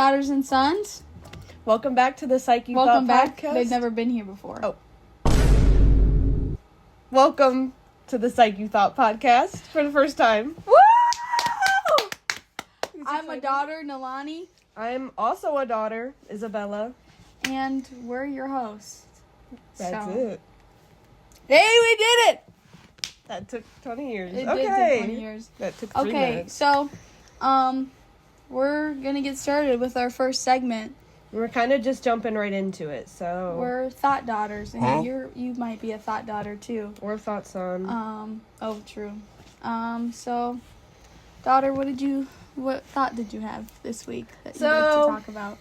daughters and sons. Welcome back to the Psych Welcome back. podcast. They've never been here before. Oh. Welcome to the Psych You Thought podcast for the first time. Woo! I'm a daughter, Nalani. I'm also a daughter, Isabella. And we're your hosts. That's it. Hey, we did it! That took 20 years. It okay. did take 20 years. That took 3 minutes. So, we're gonna get started with our first segment. We're kind of just jumping right into it, so... We're thought daughters, and you might be a thought daughter, too. Or thought son. True. So, daughter, what thought did you have this week that you'd like to talk about?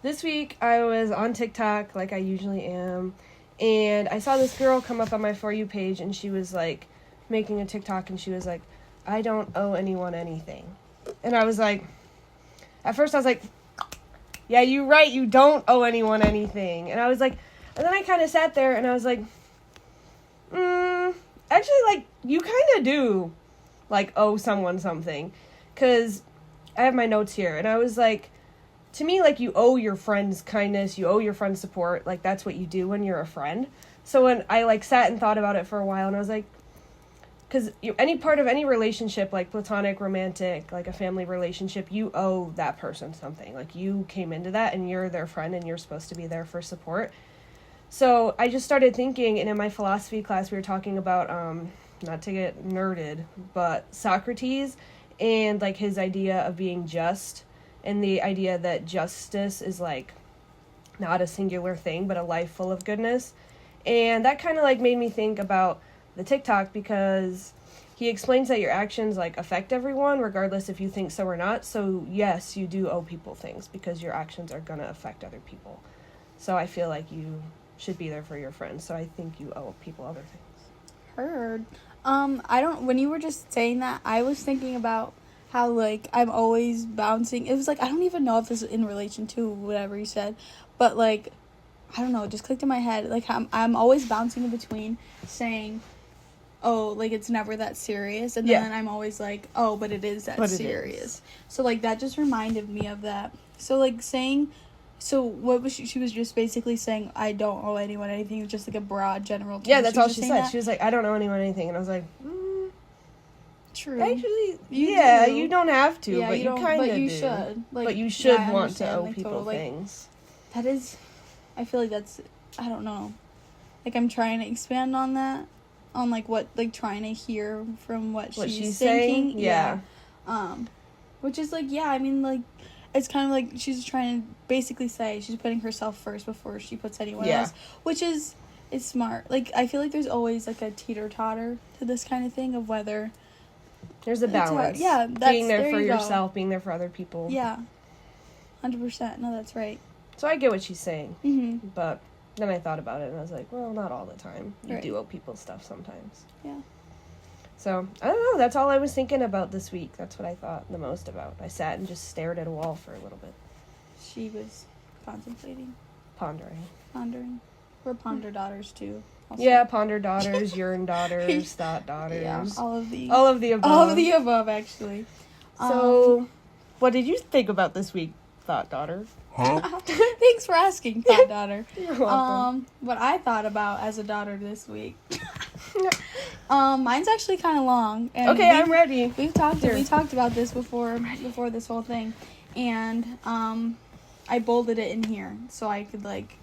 This week, I was on TikTok, like I usually am, and I saw this girl come up on my For You page, and she was, like, making a TikTok, and she was like, I don't owe anyone anything. And I was like, at first I was like, yeah, you're right, you don't owe anyone anything. And I was like, and then I kind of sat there, and I was like, actually, like, you kind of do, like, owe someone something. Because I have my notes here, and I was like, to me, like, you owe your friends kindness, you owe your friends support, like, that's what you do when you're a friend. So when I, like, sat and thought about it for a while, and I was like, because any part of any relationship, like platonic, romantic, like a family relationship, you owe that person something. Like, you came into that, and you're their friend, and you're supposed to be there for support. So I just started thinking, and in my philosophy class, we were talking about, not to get nerded, but Socrates, and, like, his idea of being just, and the idea that justice is, like, not a singular thing, but a life full of goodness. And that kind of, like, made me think about the TikTok, because he explains that your actions, like, affect everyone, regardless if you think so or not. So, yes, you do owe people things, because your actions are going to affect other people. So I feel like you should be there for your friends. So I think you owe people other things. Heard. When you were just saying that, I was thinking about how, like, I'm always bouncing. It was like, I don't even know if this is in relation to whatever you said, but, like, I don't know, it just clicked in my head. Like, I'm always bouncing in between saying, oh, like, it's never that serious, and then I'm always like, oh, but it is that serious. So, like, that just reminded me of that. So, like, what was she was just basically saying, I don't owe anyone anything, just, like, a broad, general term. Yeah, that's all she said. She was like, I don't owe anyone anything, and I was like, True. Actually, you don't have to, but you kind of do. But you should. Like, but you should want to owe people things. That is, I feel like that's, I don't know. Like, I'm trying to expand on that. On, like, what, like, trying to hear from what she's thinking. Saying? Yeah. Which is, like, yeah, I mean, like, it's kind of like she's trying to basically say she's putting herself first before she puts anyone else. Which is smart. Like, I feel like there's always, like, a teeter-totter to this kind of thing of whether... There's a balance. Yeah, being there for yourself, being there for other people. Yeah. 100%. No, that's right. So I get what she's saying. Mm-hmm. But... Then I thought about it, and I was like, well, not all the time. You do owe people stuff sometimes. Yeah. So, I don't know. That's all I was thinking about this week. That's what I thought the most about. I sat and just stared at a wall for a little bit. She was contemplating. Pondering. We're ponder daughters, too. Also. Yeah, ponder daughters, urine daughters, thought daughters. Yeah, all of the above. All of the above, actually. So, what did you think about this week, thought daughter? Huh? Thanks for asking, thought daughter. You're welcome. What I thought about as a daughter this week. Mine's actually kind of long. And okay, I'm ready. We talked about this before this whole thing, and I bolded it in here so I could, like,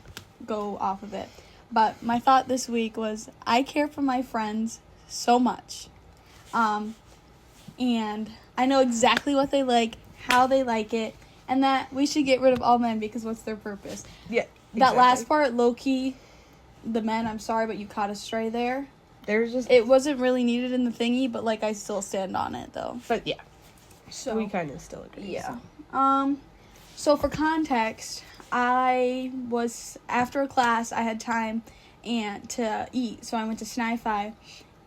go off of it. But my thought this week was, I care for my friends so much, and I know exactly what they like, how they like it. And that we should get rid of all men because what's their purpose? Yeah, exactly. That last part, low-key, the men, I'm sorry, but you caught us stray there. It wasn't really needed in the thingy, but, like, I still stand on it, though. But, yeah. So we kind of still agree. Yeah. So for context, after a class, I had time to eat, so I went to Sci-Fi,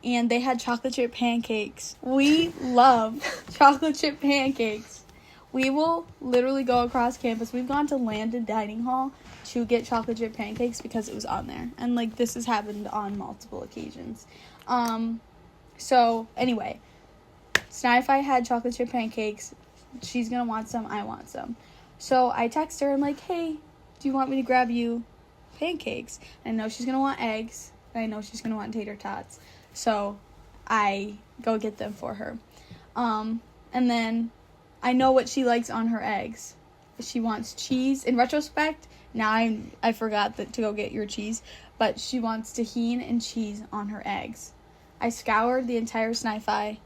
and they had chocolate chip pancakes. We love chocolate chip pancakes. We will literally go across campus. We've gone to Landon Dining Hall to get chocolate chip pancakes because it was on there. And, like, this has happened on multiple occasions. So, anyway, Sci-Fi had chocolate chip pancakes. She's gonna want some. I want some. So I text her and like, hey, do you want me to grab you pancakes? And I know she's going to want eggs. And I know she's going to want tater tots. So I go get them for her. And then I know what she likes on her eggs. She wants cheese. In retrospect, now I forgot to go get your cheese. But she wants tahini and cheese on her eggs. I scoured the entire Sci-Fi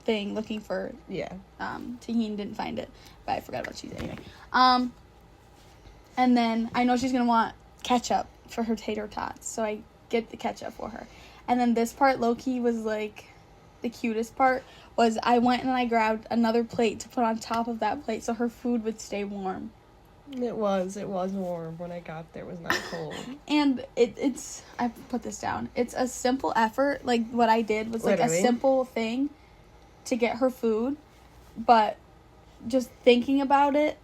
thing looking for tahini, didn't find it, but I forgot about cheese anyway. And then I know she's gonna want ketchup for her tater tots, so I get the ketchup for her. And then this part low-key was like the cutest part was I went and I grabbed another plate to put on top of that plate so her food would stay warm. It was warm when I got there. It was not cold. And it's I put this down. It's a simple effort. Like what I did was like a simple thing to get her food, but just thinking about it,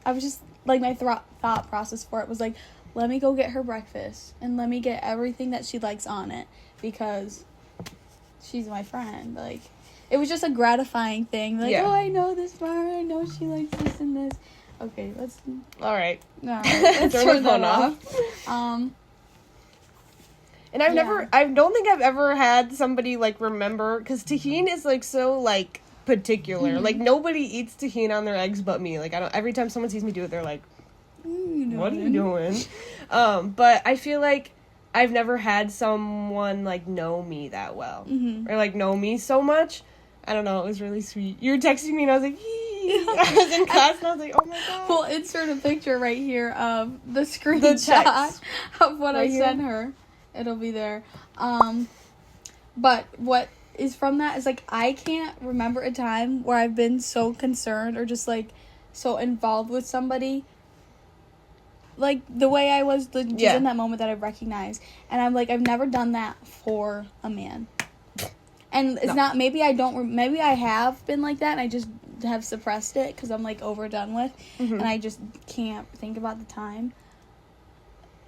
I was just like my thought process for it was like, let me go get her breakfast and let me get everything that she likes on it because she's my friend. Like it was just a gratifying thing. Like, oh, I know this bar. I know she likes this and this. Okay, let's. All right. No, let's turn that off. And I don't think I've ever had somebody, like, remember, because tahini is, like, so, like, particular. Mm-hmm. Like, nobody eats tahini on their eggs but me. Like, every time someone sees me do it, they're like, what are you doing? But I feel like I've never had someone, like, know me that well. Mm-hmm. Or, like, know me so much. I don't know, it was really sweet. You were texting me and I was like, I was in class and I was like, oh my god. We'll insert a picture right here of the screenshot of what I sent her. It'll be there. But what is from that is, like, I can't remember a time where I've been so concerned or just, like, so involved with somebody, like, the way I was just in that moment that I recognized. And I'm, like, I've never done that for a man. And it's not, maybe I have been like that and I just have suppressed it because I'm, like, overdone with. Mm-hmm. And I just can't think about the time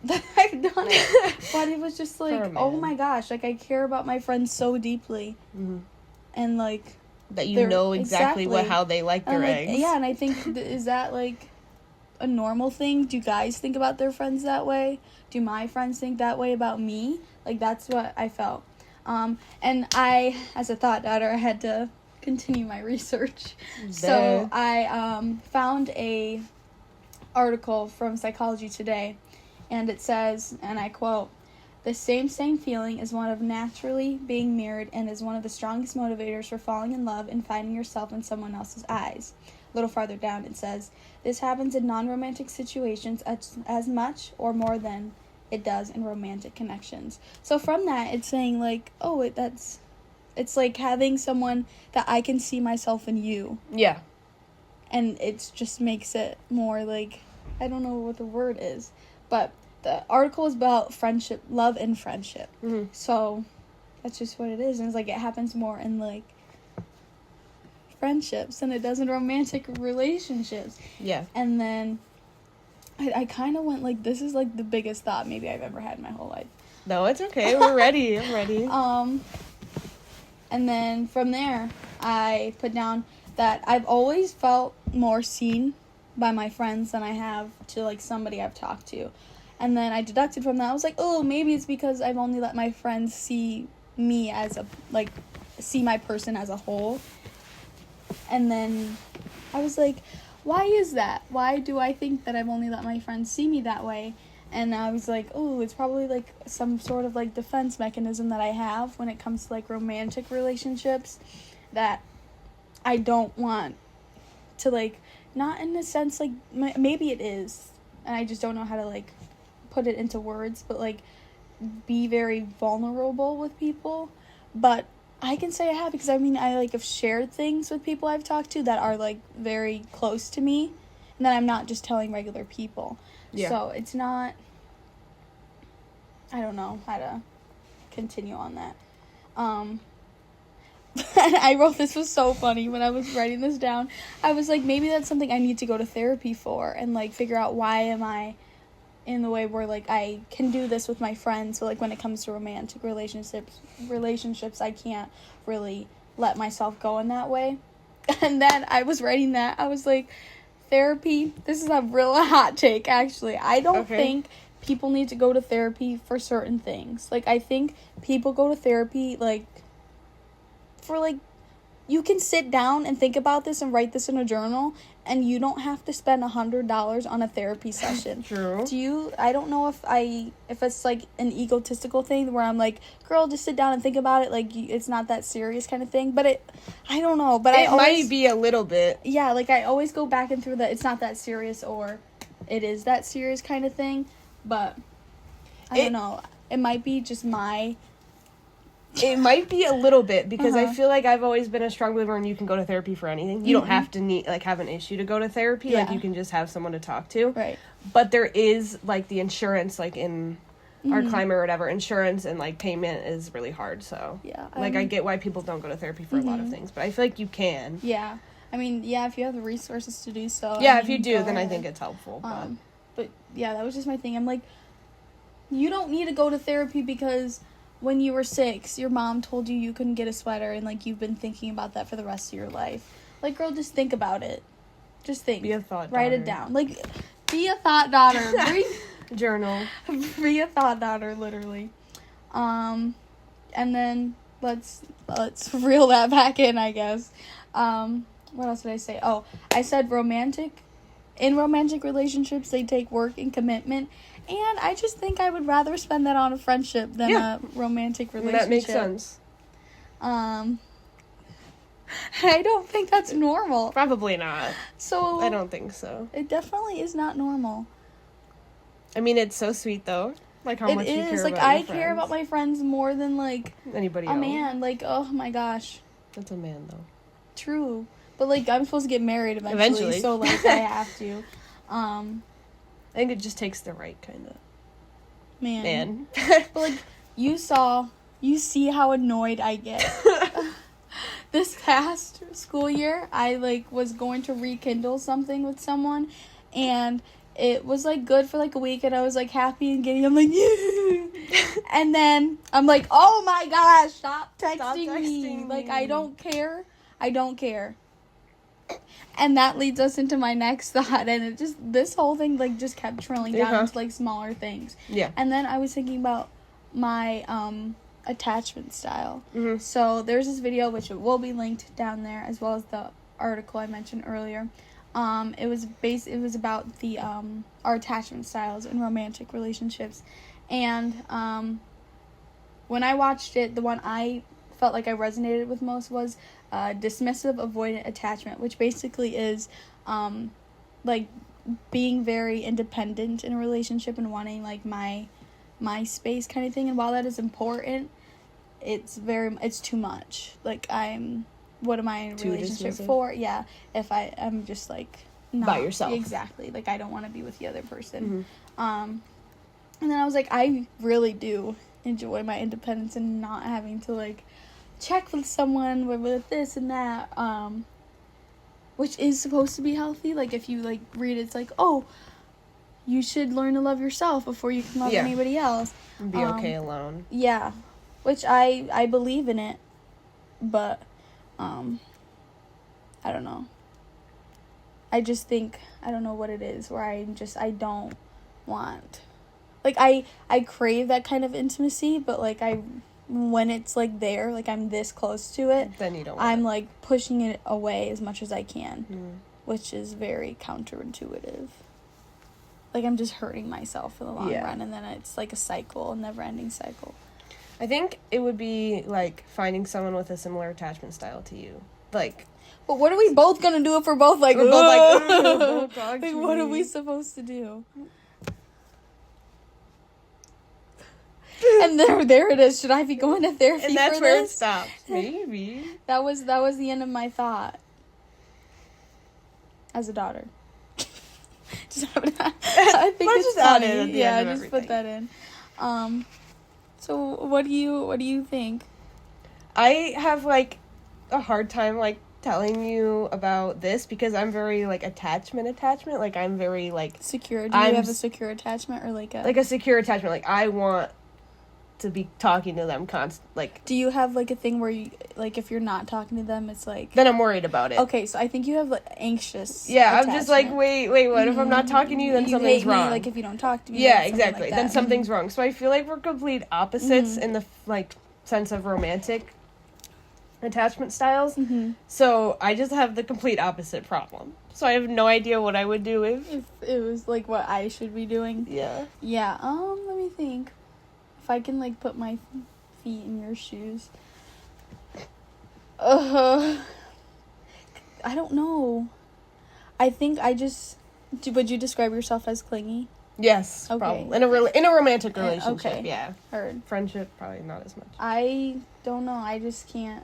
that I've done it. But it was just like, oh my gosh, like, I care about my friends so deeply. Mm-hmm. And, like, that you know exactly how they like their eggs. Yeah, and I think, is that, like, a normal thing? Do guys think about their friends that way? Do my friends think that way about me? Like, that's what I felt. And I, as a thought daughter, I had to continue my research. So I found a article from Psychology Today, and it says, and I quote, "The same feeling is one of naturally being mirrored and is one of the strongest motivators for falling in love and finding yourself in someone else's eyes." A little farther down it says, "This happens in non-romantic situations as much or more than it does in romantic connections." So from that, it's saying, like, oh, it's like having someone that I can see myself in you. Yeah. And it just makes it more, like, I don't know what the word is, but the article is about friendship, love and friendship. Mm-hmm. So that's just what it is. And it's like, it happens more in, like, friendships than it does in romantic relationships. Yeah. And then I kind of went, like, this is, like, the biggest thought maybe I've ever had in my whole life. No, it's okay. We're ready. I'm ready. And then from there, I put down that I've always felt more seen by my friends than I have to, like, somebody I've talked to. And then I deducted from that. I was like, oh, maybe it's because I've only let my friends see me as see my person as a whole. And then I was like, why is that? Why do I think that I've only let my friends see me that way? And I was like, oh, it's probably, like, some sort of, like, defense mechanism that I have when it comes to, like, romantic relationships, that I don't want to, like, not in a sense, like, maybe it is, and I just don't know how to, like, put it into words, but, like, be very vulnerable with people. But I can say I have, because, I mean, I, like, have shared things with people I've talked to that are, like, very close to me, and that I'm not just telling regular people. Yeah. So it's not, I don't know how to continue on that. And I wrote, this was so funny when I was writing this down. I was like, maybe that's something I need to go to therapy for and, like, figure out why am I in the way where, like, I can do this with my friends. So, like, when it comes to romantic relationships, I can't really let myself go in that way. And then I was writing that. I was like, therapy. This is a real hot take, actually. I don't Okay. think people need to go to therapy for certain things. Like, I think people go to therapy, like, for, like, you can sit down and think about this and write this in a journal, and you don't have to spend $100 on a therapy session. True. I don't know if it's, like, an egotistical thing where I'm like, girl, just sit down and think about it, like, it's not that serious kind of thing, but I don't know, but It might be a little bit. Yeah, like, I always go back and through the it's not that serious or it is that serious kind of thing, but I don't know. It might be just It might be a little bit, because I Uh-huh. feel like I've always been a strong believer in you can go to therapy for anything. You don't have to have an issue to go to therapy. Yeah. Like, you can just have someone to talk to. Right. But there is, like, the insurance, like, in our Mhm. climate or whatever, insurance and, like, payment is really hard, so. Yeah. Like, I get why people don't go to therapy for a lot of things, but I feel like you can. Yeah. I mean, yeah, if you have the resources to do so. Yeah, I if you mean, do, go then I ahead. think it's helpful. But yeah, that was just my thing. I'm like, you don't need to go to therapy because when you were 6, your mom told you couldn't get a sweater, and, like, you've been thinking about that for the rest of your life. Like, girl, just think about it. Just think. Be a thought Write it daughter. down. Like, be a thought daughter. Journal. Be a thought daughter, literally. And then let's reel that back in, I guess. What else did I say? Oh, I said in romantic relationships, they take work and commitment. And I just think I would rather spend that on a friendship than a romantic relationship. That makes sense. I don't think that's normal. Probably not. So I don't think so. It definitely is not normal. I mean, it's so sweet, though. Like, how much you care like, about I your care about friends. my friends more than, like, Anybody a else. man. Like, oh my gosh. That's a man, though. True. But, like, I'm supposed to get married eventually. So, like, I have to. I think it just takes the right kind of Man. But, like, you see how annoyed I get. This past school year, I, like, was going to rekindle something with someone, and it was, like, good for, like, a week, and I was, like, happy and giddy. I'm like, yeah. And then I'm like, oh my gosh, stop texting me. Like, I don't care. And that leads us into my next thought, and this whole thing, like, just kept trailing down into, like, smaller things. Yeah. And then I was thinking about my attachment style. Mm-hmm. So there's this video, which will be linked down there, as well as the article I mentioned earlier. It was about the our attachment styles in romantic relationships, and when I watched it, the one I felt like I resonated with most was dismissive avoidant attachment, which basically is like being very independent in a relationship and wanting, like, my space kind of thing. And while that is important, it's too much. Like, what am I in a Too relationship dismissive. for? Yeah, if I'm just, like, not By yourself. Exactly. Like, I don't want to be with the other person. Mm-hmm. And then I was like, I really do enjoy my independence and not having to, like, check with someone with this and that, which is supposed to be healthy. Like, if you, like, read it, it's like, oh, you should learn to love yourself before you can love anybody else. Be okay alone. Yeah, which I believe in it, but I don't know. I just think, I don't know what it is, where I don't want, like, I crave that kind of intimacy, but, like, when it's, like, there, like, I'm this close to it, Then you don't want I'm, it. like, pushing it away as much as I can, which is very counterintuitive. Like, I'm just hurting myself in the long run, and then it's, like, a cycle, a never-ending cycle. I think it would be, like, finding someone with a similar attachment style to you. Like, But what are we both gonna do if we're both like, we're both like, "Ugh, talk like, to what are me." we supposed to do? And there it is. Should I be going to therapy and that's for where it this? stops. Maybe. That was the end of my thought. As a daughter. I think Let's it's just add funny. it at the Yeah, end of just put that in. So what do you think? I have, like, a hard time, like, telling you about this because I'm very, like, attachment. Like, I'm very, like, Secure. Do you have a secure attachment or like a secure attachment. Like, I want to be talking to them Do you have, like, a thing where you, like, if you're not talking to them, it's like... Then I'm worried about it. Okay, so I think you have, like, anxious I'm just like, wait, what? If I'm not talking to you, then something's wrong. Me, like, if you don't talk to me. Yeah, exactly. Like then something's wrong. So I feel like we're complete opposites in the, like, sense of romantic attachment styles. So I just have the complete opposite problem. So I have no idea what I would do if it was, like, what I should be doing. Yeah. Yeah, let me think. If I can, like, put my feet in your shoes. I don't know. I think I just... Would you describe yourself as clingy? Yes, okay. Probably. In a romantic relationship, okay. Yeah. Heard. Friendship, probably not as much. I don't know. I just can't...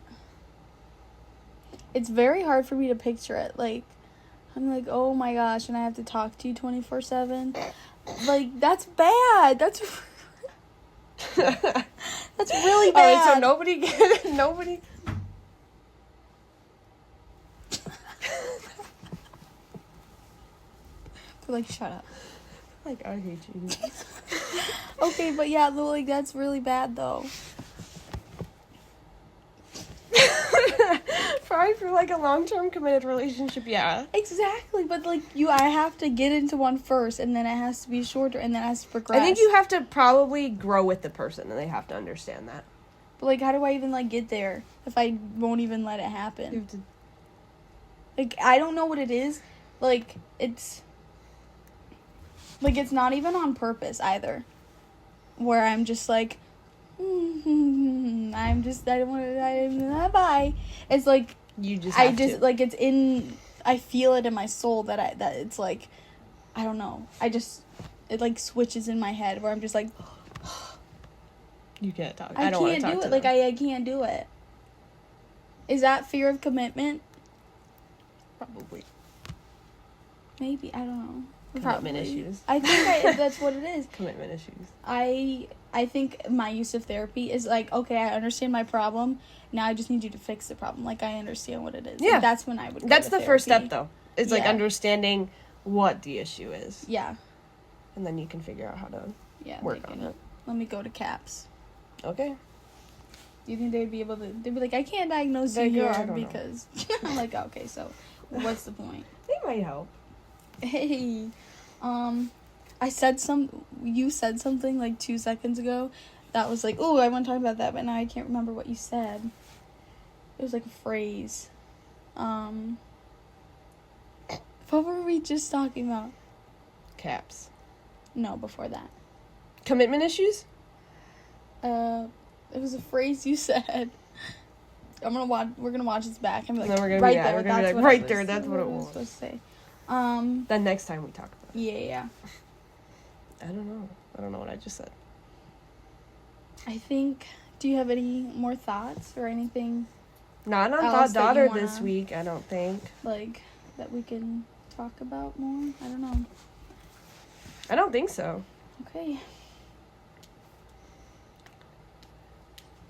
It's very hard for me to picture it. Like, I'm like, oh my gosh, and I have to talk to you 24/7. Like, that's bad. That's really bad. Alright, so nobody... They're like, shut up. Like, I hate you. Okay, but yeah, like, that's really bad, though. Probably for, like, a long-term committed relationship, yeah. Exactly, but, like, I have to get into one first, and then it has to be shorter, and then it has to progress. I think you have to probably grow with the person, and they have to understand that. But, like, how do I even, like, get there if I won't even let it happen? You have to... Like, I don't know what it is. Like, it's... Like, it's not even on purpose, either. Where I'm just, like... I don't want to... Bye. It's, like... You just have to. Like, it's in... I feel it in my soul that it's, like... I don't know. It, like, switches in my head where I'm just, like... You can't talk. I don't want to talk to them. Like, I can't do it. Is that fear of commitment? Probably. Maybe. I don't know. Commitment issues. I think that's what it is. Commitment issues. I think my use of therapy is like, okay, I understand my problem. Now I just need you to fix the problem. Like, I understand what it is. Yeah. Like, that's when I would go That's to the therapy. first step, though. Is, like, understanding what the issue is. Yeah. And then you can figure out how to work on it. Let me go to CAPS. Okay. Do you think they'd be able to... They'd be like, I can't diagnose you here because... I'm like, okay, so what's the point? They might help. Hey, you said something like 2 seconds ago that was like, oh, I want to talk about that, but now I can't remember what you said. It was like a phrase. What were we just talking about? CAPS. No, before that. Commitment issues? It was a phrase you said. We're gonna watch this back. I'm like, then we're gonna right be, there. we're gonna That's be like, what right there. That's what it was. Supposed to say. Then next time we talk about it. Yeah. I don't know what I just said. I think. Do you have any more thoughts or anything? Not on Thought Daughter this week. I don't think. Like that we can talk about more. I don't know. I don't think so. Okay.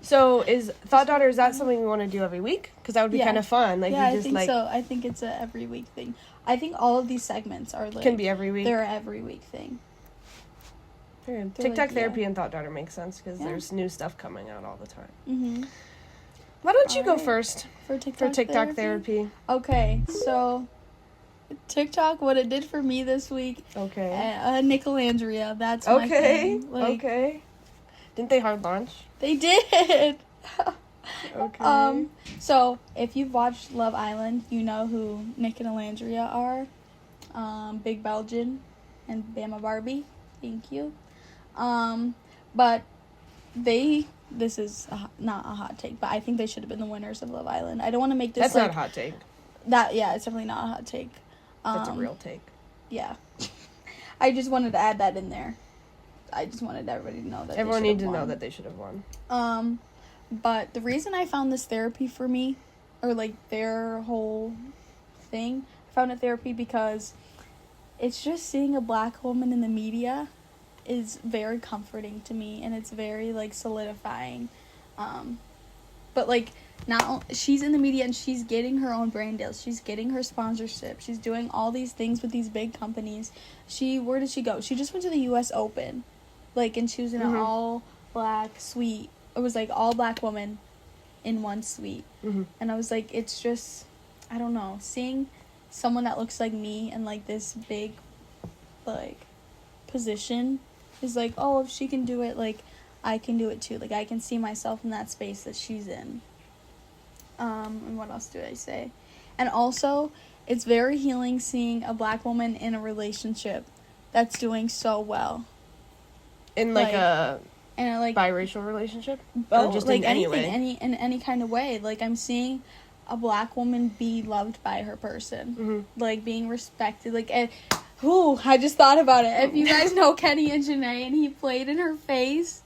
So is Thought Daughter, is that something we want to do every week? Because that would be kind of fun. Like, yeah, I think so. I think it's a every week thing. I think all of these segments are like... Can be every week. They're an every week thing. TikTok therapy and Thought Daughter makes sense because there's new stuff coming out all the time. Mm-hmm. Why don't you go first? For TikTok therapy? Okay, so... TikTok, what it did for me this week... Okay. Nicolandria, that's my thing. Like, okay. Didn't they hard launch? They did! Okay. So, if you've watched Love Island, you know who Nick and Alandria are. Big Belgian and Bama Barbie. Thank you. But this is not a hot take, but I think they should have been the winners of Love Island. I don't want to make this That's not a hot take. It's definitely not a hot take. That's a real take. Yeah. I just wanted to add that in there. I just wanted everybody to know that everyone needs to know that they should have won. But the reason I found this therapy for me, or like their whole thing, I found it therapy because it's just seeing a black woman in the media is very comforting to me, and it's very like solidifying. But like now she's in the media and she's getting her own brand deals, she's getting her sponsorship, she's doing all these things with these big companies. Where did she go? She just went to the US Open, like, and she was in an all black suite. It was like all black women in one suite. Mm-hmm. And I was like, it's just, I don't know, seeing someone that looks like me in like this big like position is like, oh, if she can do it, like I can do it too. Like I can see myself in that space that she's in. And what else do I say? And also, it's very healing seeing a black woman in a relationship that's doing so well. In like a and like biracial relationship, or just like in any anything, way? any kind of way. Like I'm seeing a black woman be loved by her person, Mm-hmm. like being respected. Like, and, I just thought about it. If you guys know Kenny and Janae, and he played in her face,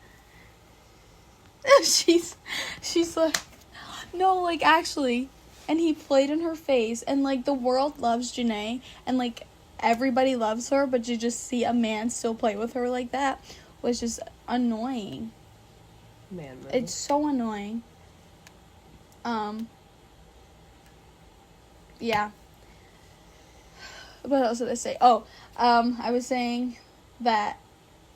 she's like, no, like actually, and he played in her face, and like the world loves Janae, and like everybody loves her, but you just see a man still play with her like that was just annoying. Man, It's so annoying. Yeah. What else did I say? Oh, I was saying that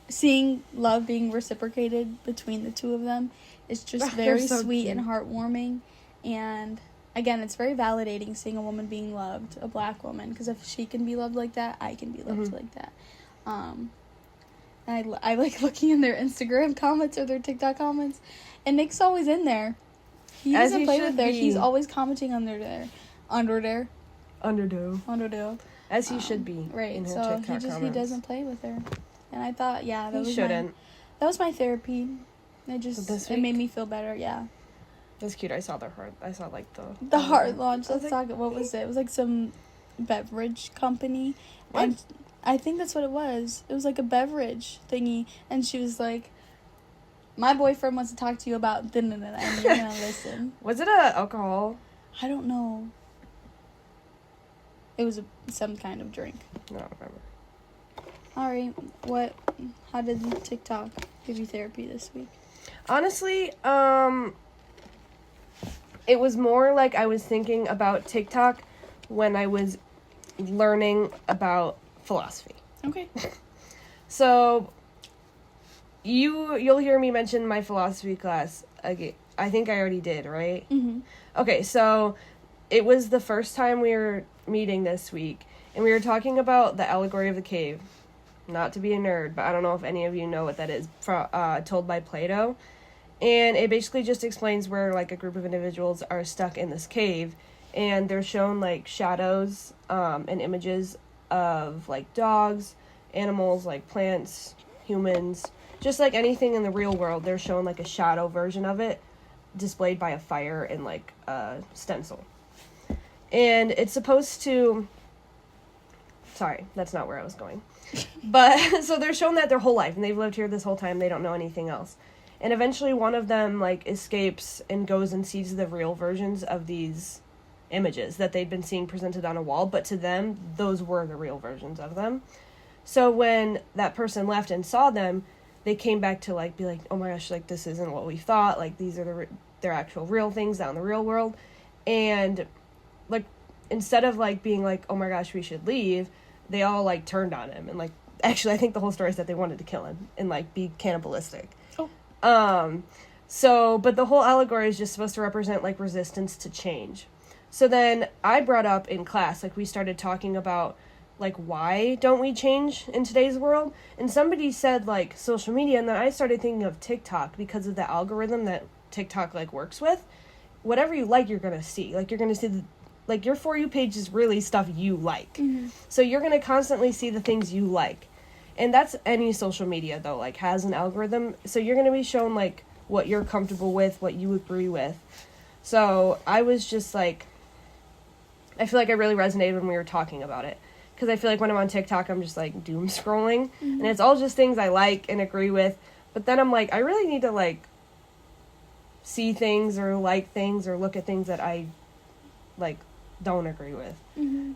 seeing love being reciprocated between the two of them is just very so sweet cute. and heartwarming. And again, it's very validating seeing a woman being loved, a black woman, because if she can be loved like that, I can be loved like that. And I like looking in their Instagram comments or their TikTok comments, and Nick's always in there. He doesn't play with her. He's always commenting under there. Underdo. As he should be. Right. In her So TikTok he doesn't play with her. And I thought, yeah, that shouldn't. That was my therapy. It made me feel better, yeah. That's cute. I saw the heart. I saw like The heart launch. was Let's like, talk. What was it? It was like some beverage company. What? And I think that's what it was. It was like a beverage thingy. And she was like, my boyfriend wants to talk to you about and you're gonna listen. Was it a alcohol? I don't know. It was some kind of drink. No, I don't remember. All right. How did TikTok give you therapy this week? Honestly, it was more like I was thinking about TikTok when I was learning about philosophy. Okay. So, you'll hear me mention my philosophy class again. I think I already did, right? Mm-hmm. Okay, so it was the first time we were meeting this week, and we were talking about the allegory of the cave. Not to be a nerd, but I don't know if any of you know what that is, told by Plato. And it basically just explains where, like, a group of individuals are stuck in this cave, and they're shown, like, shadows and images of, like, dogs, animals, like, plants, humans, just like anything in the real world. They're shown, like, a shadow version of it displayed by a fire and, like, a stencil. And it's supposed to... Sorry, that's not where I was going. But, so they're shown that their whole life, and they've lived here this whole time, they don't know anything else. And eventually one of them, like, escapes and goes and sees the real versions of these images that they'd been seeing presented on a wall, but to them, those were the real versions of them. So when that person left and saw them, they came back to, like, be like, oh my gosh, like, this isn't what we thought, like, these are their actual real things out in the real world. And, like, instead of, like, being like, oh my gosh, we should leave, they all, like, turned on him. And, like, actually, I think the whole story is that they wanted to kill him and, like, be cannibalistic. Oh. So, but the whole allegory is just supposed to represent, like, resistance to change. So then I brought up in class, like, we started talking about, like, why don't we change in today's world? And somebody said, like, social media, and then I started thinking of TikTok because of the algorithm that TikTok, like, works with. Whatever you like, you're gonna see. Like, you're gonna see like, your For You page is really stuff you like. Mm-hmm. So you're going to constantly see the things you like. And that's any social media, though, like, has an algorithm. So you're going to be shown, like, what you're comfortable with, what you agree with. So I was just, like, I feel like I really resonated when we were talking about it. Because I feel like when I'm on TikTok, I'm just, like, doom scrolling. Mm-hmm. And it's all just things I like and agree with. But then I'm like, I really need to, like, see things or like things or look at things that I, like, don't agree with,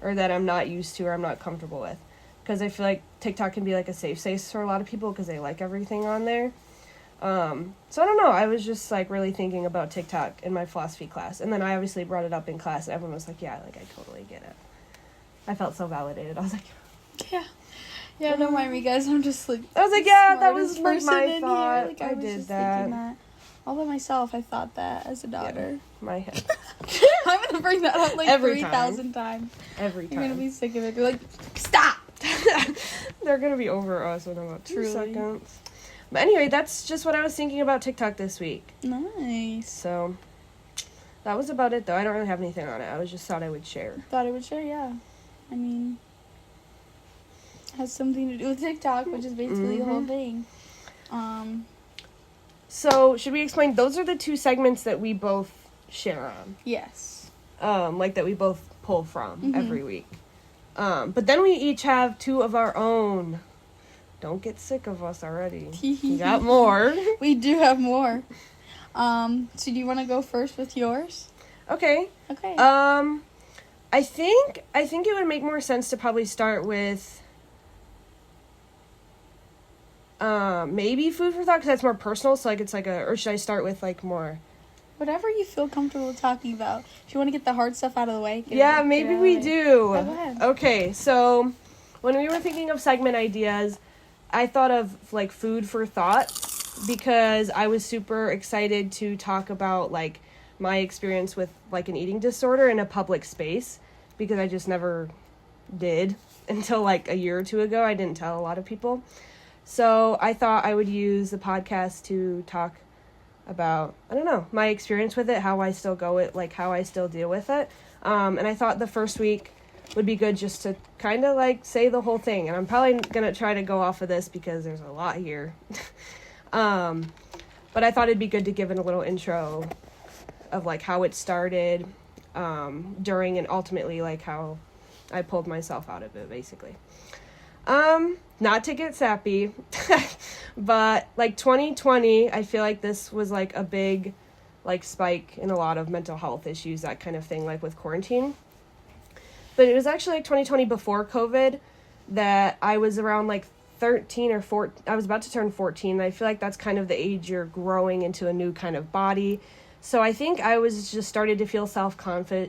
or that I'm not used to or I'm not comfortable with, because I feel like TikTok can be like a safe space for a lot of people because they like everything on there. So I don't know, I was just like really thinking about TikTok in my philosophy class, and then I obviously brought it up in class, and everyone was like, yeah, like, I totally get it. I felt so validated. I was like, Yeah, don't mind me, guys. I'm just like. I was like, yeah, that smartest was like person my in thought. here. Like, I was did just that. thinking that. All by myself, I thought that as a daughter. Yeah, my head. I'm gonna bring that up like Every 3,000 times. Every time. You're gonna be sick of it. They're like, stop! They're gonna be over us in about 2 Truly. seconds. But anyway, that's just what I was thinking about TikTok this week. Nice. So, that was about it, though. I don't really have anything on it. I was just thought I would share. Thought I would share, yeah. I mean, has something to do with TikTok, which is basically the whole thing. So, should we explain? Those are the 2 segments that we both share on. Yes. Like that we both pull from every week. But then we each have 2 of our own. Don't get sick of us already. We got more. We do have more. So do you want to go first with yours? Okay. Okay. I think it would make more sense to probably start with maybe food for thought, because that's more personal. So like it's like or should I start with like more? Whatever you feel comfortable talking about. If you want to get the hard stuff out of the way. Yeah, maybe we do. Yeah, go ahead. Okay, so when we were thinking of segment ideas, I thought of like food for thought because I was super excited to talk about like my experience with like an eating disorder in a public space, because I just never did until like a year or 2 ago. I didn't tell a lot of people. So I thought I would use the podcast to talk about, I don't know, my experience with it, how I still go it, like how I still deal with it. And I thought the first week would be good just to kind of like say the whole thing. And I'm probably going to try to go off of this because there's a lot here. But I thought it'd be good to give it a little intro of like how it started, during, and ultimately like how I pulled myself out of it, basically. Not to get sappy, but like 2020, I feel like this was like a big like spike in a lot of mental health issues, that kind of thing, like with quarantine. But it was actually like 2020 before COVID that I was around like 13 or 14. I was about to turn 14. And I feel like that's kind of the age you're growing into a new kind of body. So I think I was just started to feel self-conscious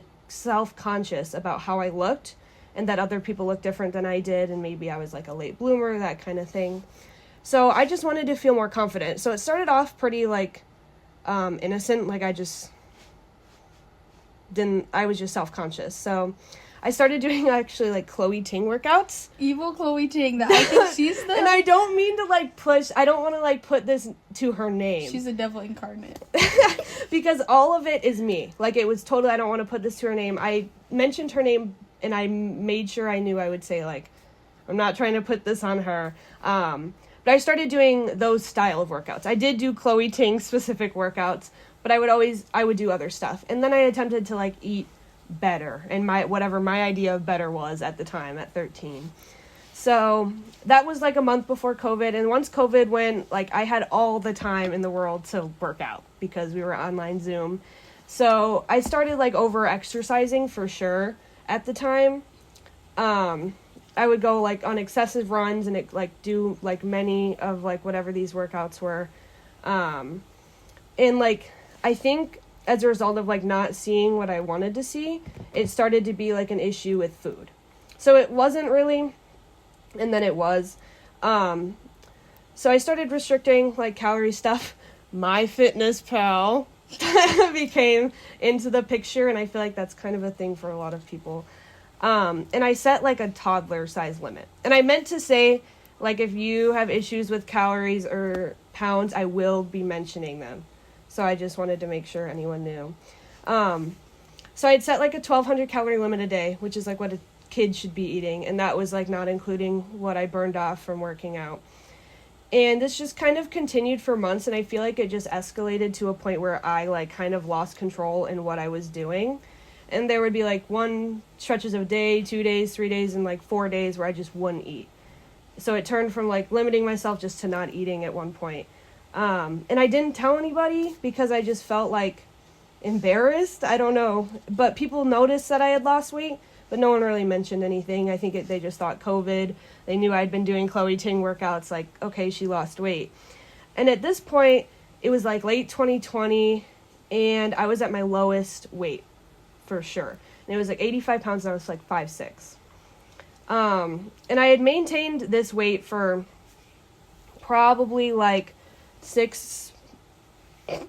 about how I looked, and that other people looked different than I did, and maybe I was like a late bloomer, that kind of thing. So I just wanted to feel more confident. So it started off pretty like innocent, like I was just self-conscious. So I started doing actually like Chloe Ting workouts. Evil Chloe Ting, that I think she's the... And I don't mean to like push, I don't want to like put this to her name. She's the devil incarnate. Because all of it is me. Like it was totally, I don't want to put this to her name. I mentioned her name and I made sure I knew I would say like, I'm not trying to put this on her. But I started doing those style of workouts. I did do Chloe Ting specific workouts, but I would do other stuff. And then I attempted to like eat better, and whatever my idea of better was at the time at 13. So that was like a month before COVID. And once COVID went, like I had all the time in the world to work out because we were online Zoom. So I started like over exercising for sure at the time. I would go like on excessive runs and do like many of like whatever these workouts were. And like, I think as a result of like not seeing what I wanted to see, it started to be like an issue with food. So it wasn't really, and then it was. So I started restricting like calorie stuff. MyFitnessPal became into the picture, and I feel like that's kind of a thing for a lot of people. And I set like a toddler size limit. And I meant to say, like, if you have issues with calories or pounds, I will be mentioning them. So I just wanted to make sure anyone knew. So I'd set like a 1,200 calorie limit a day, which is like what a kid should be eating. And that was like not including what I burned off from working out. And this just kind of continued for months. And I feel like it just escalated to a point where I like kind of lost control in what I was doing. And there would be like one stretches of a day, 2 days, 3 days, and like 4 days where I just wouldn't eat. So it turned from like limiting myself just to not eating at one point. And I didn't tell anybody because I just felt like embarrassed. I don't know. But people noticed that I had lost weight, but no one really mentioned anything. I think they just thought COVID. They knew I'd been doing Chloe Ting workouts, like, okay, she lost weight. And at this point, it was like late 2020, and I was at my lowest weight. For sure. And it was like 85 pounds, and I was like 5'6". And I had maintained this weight for probably like 6, I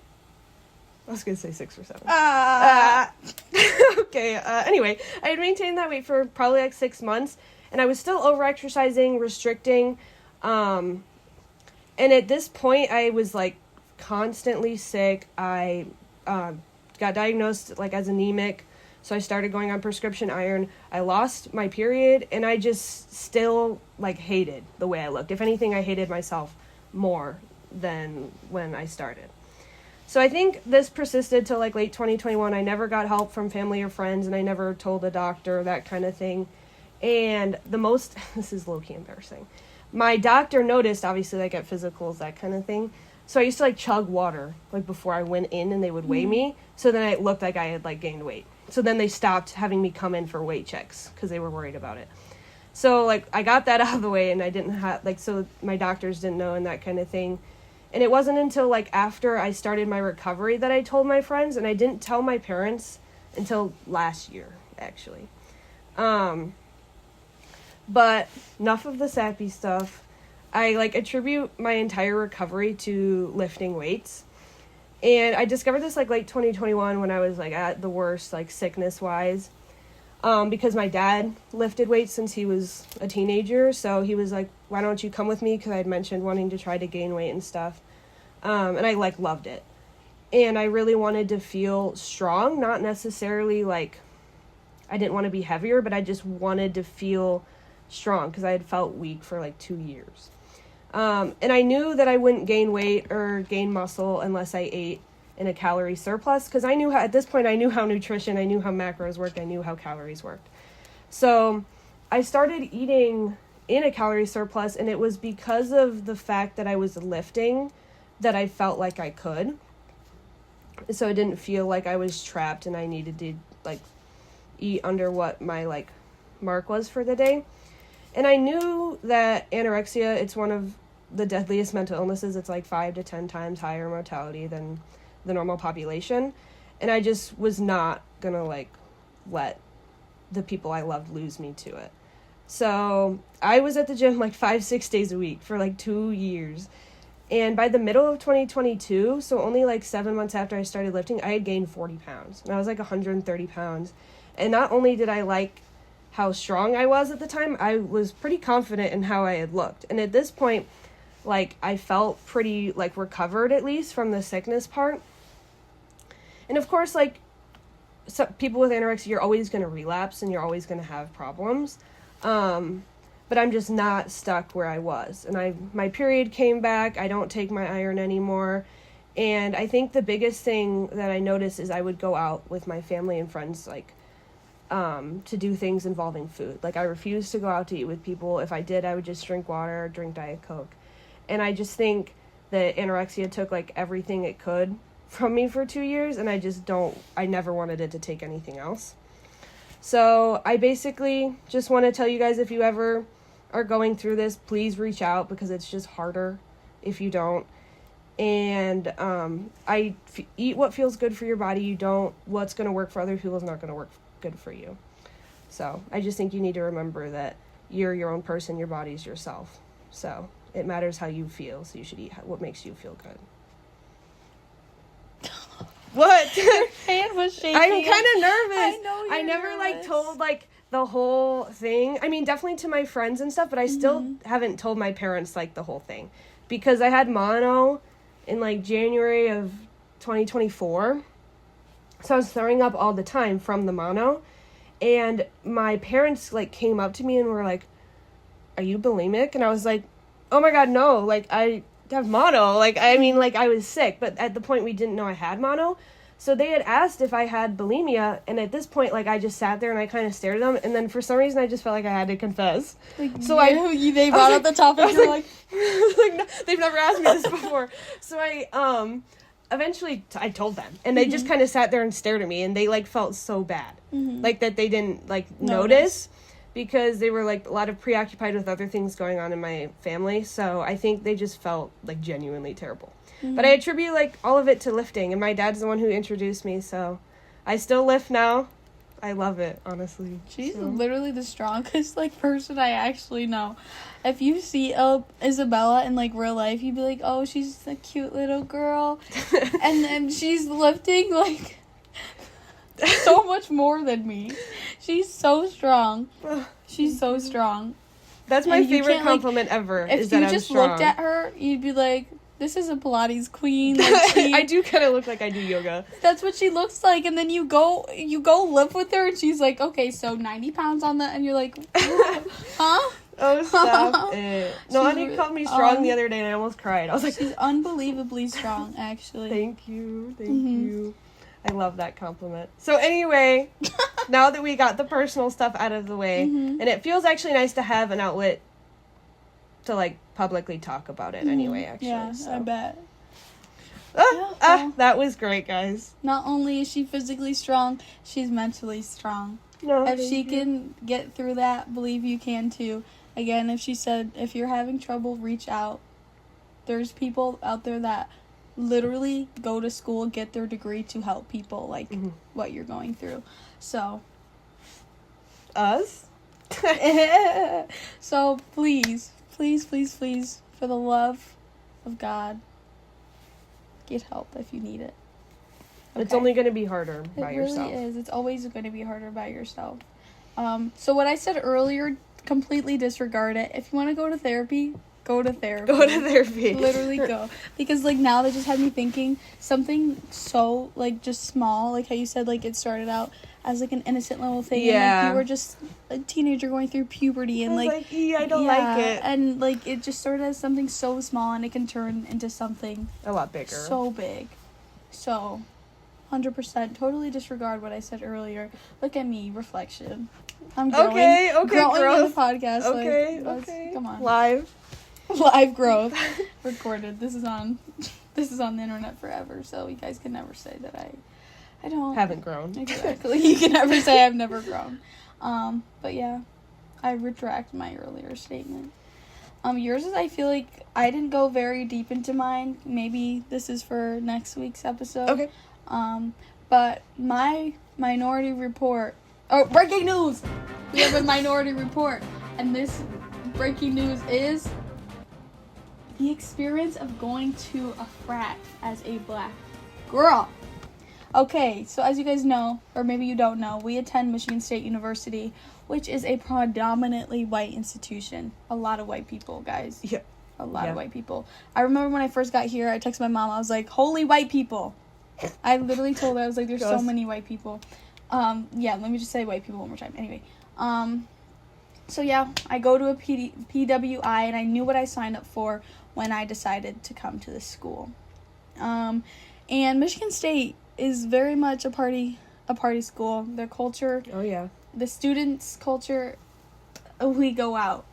was going to say 6 or 7. Okay, anyway, I had maintained that weight for probably like 6 months, and I was still over-exercising, restricting, and at this point, I was like constantly sick. I got diagnosed like as anemic, so I started going on prescription iron. I lost my period, and I just still like hated the way I looked. If anything, I hated myself more than when I started. So I think this persisted till like late 2021. I never got help from family or friends, and I never told a doctor, that kind of thing. And this is low-key embarrassing. My doctor noticed, obviously, like at physicals, that kind of thing. So I used to like chug water like before I went in, and they would weigh me. So then it looked like I had like gained weight. So then they stopped having me come in for weight checks because they were worried about it. So like I got that out of the way, and I didn't have like, so my doctors didn't know and that kind of thing. And it wasn't until like after I started my recovery that I told my friends, and I didn't tell my parents until last year, actually. But enough of the sappy stuff. I like attribute my entire recovery to lifting weights. And I discovered this like late 2021 when I was like at the worst, like sickness wise. Because my dad lifted weights since he was a teenager. So he was like, why don't you come with me? Because I had mentioned wanting to try to gain weight and stuff. And I like loved it. And I really wanted to feel strong, not necessarily like I didn't want to be heavier, but I just wanted to feel strong because I had felt weak for like 2 years. And I knew that I wouldn't gain weight or gain muscle unless I ate in a calorie surplus, because I knew how, at this point, I knew how nutrition, I knew how macros worked, I knew how calories worked. So I started eating in a calorie surplus, and it was because of the fact that I was lifting that I felt like I could. So it didn't feel like I was trapped and I needed to like eat under what my like mark was for the day. And I knew that anorexia, it's one of the deadliest mental illnesses. It's like 5 to 10 times higher mortality than the normal population. And I just was not gonna like let the people I loved lose me to it. So I was at the gym like 5-6 days a week for like 2 years. And by the middle of 2022, so only like 7 months after I started lifting, I had gained 40 pounds. And I was like 130 pounds. And not only did I like how strong I was at the time, I was pretty confident in how I had looked. And at this point, like, I felt pretty, like, recovered, at least, from the sickness part. And, of course, like, some people with anorexia, you're always going to relapse and you're always going to have problems. But I'm just not stuck where I was. And my period came back. I don't take my iron anymore. And I think the biggest thing that I noticed is I would go out with my family and friends, like, to do things involving food. Like, I refused to go out to eat with people. If I did, I would just drink water or drink Diet Coke. And I just think that anorexia took, like, everything it could from me for 2 years, and I never wanted it to take anything else. So I basically just want to tell you guys, if you ever are going through this, please reach out, because it's just harder if you don't. And eat what feels good for your body. What's going to work for other people is not going to work good for you. So I just think you need to remember that you're your own person, your body's yourself. So it matters how you feel, so you should eat what makes you feel good. What? Your hand was shaking. I'm kind of nervous. I know you're I never nervous. like told like the whole thing. I mean, definitely to my friends and stuff, but I still haven't told my parents like the whole thing, because I had mono in like January of 2024. So I was throwing up all the time from the mono, and my parents like came up to me and were like, "Are you bulimic?" And I was like, "Oh my God, no, like I have mono." Like, I mean, like I was sick, but at the point we didn't know I had mono. So they had asked if I had bulimia, and at this point, like, I just sat there and I kind of stared at them, and then for some reason I just felt like I had to confess. Like, so they brought up the topic, you're like no, they've never asked me this before. So I eventually I told them, and they just kind of sat there and stared at me, and they like felt so bad, like that they didn't like notice, because they were like a lot of preoccupied with other things going on in my family. So I think they just felt like genuinely terrible. But I attribute like all of it to lifting, and my dad's the one who introduced me, so I still lift now. I love it, honestly. She's literally the strongest, like, person I actually know. If you see Isabella in, like, real life, you'd be like, oh, she's a cute little girl. And then she's lifting, like, so much more than me. She's so strong. She's so strong. That's my favorite compliment ever, is that I'm strong. If you just looked at her, you'd be like, this is a Pilates queen. Like, I do kind of look like I do yoga. That's what she looks like. And then you go live with her, and she's like, okay, so 90 pounds on that. And you're like, huh? Oh, stop it. No, Annie called me strong the other day, and I almost cried. I was like... She's unbelievably strong, actually. Thank you. Thank you. I love that compliment. So anyway, now that we got the personal stuff out of the way, and it feels actually nice to have an outlet to, like, publicly talk about it anyway, actually. Yeah, so. I bet. That was great, guys. Not only is she physically strong, she's mentally strong. No, if she can get through that, believe you can too. Again, if she said, if you're having trouble, reach out. There's people out there that literally go to school, get their degree to help people, like, what you're going through. So. Us? So, please, for the love of God, get help if you need it. Okay? It's only going to be harder by yourself. It really is. It's always going to be harder by yourself. So what I said earlier, completely disregard it. If you want to go to therapy, go to therapy. Go to therapy. Literally go. Because, like, now that just had me thinking something so, like, just small, like how you said, like, it started out as, like, an innocent little thing. Yeah. And, like, you were just a teenager going through puberty. And, I don't like it. And, like, it just started as something so small, and it can turn into something a lot bigger. So big. So, 100%. Totally disregard what I said earlier. Look at me. Reflection. I'm growing. Okay, growing on the podcast. Okay. Come on. Live growth. Recorded. This is on the internet forever, so you guys can never say that I don't haven't grown. Exactly. You can never say I've never grown. But yeah, I retract my earlier statement. Yours is, I feel like I didn't go very deep into mine. Maybe this is for next week's episode. Okay. But my minority report. Oh, breaking news! We have a minority report, and this breaking news is the experience of going to a frat as a black girl. Okay, so as you guys know, or maybe you don't know, we attend Michigan State University, which is a predominantly white institution. A lot of white people, guys. Yeah. A lot of white people. I remember when I first got here, I texted my mom, I was like, holy white people. I literally told her, I was like, there's so many white people. Yeah, let me just say white people one more time. Anyway, so yeah, I go to a PWI, and I knew what I signed up for when I decided to come to this school. And Michigan State is very much a party school. Their culture. Oh yeah. The students' culture. We go out.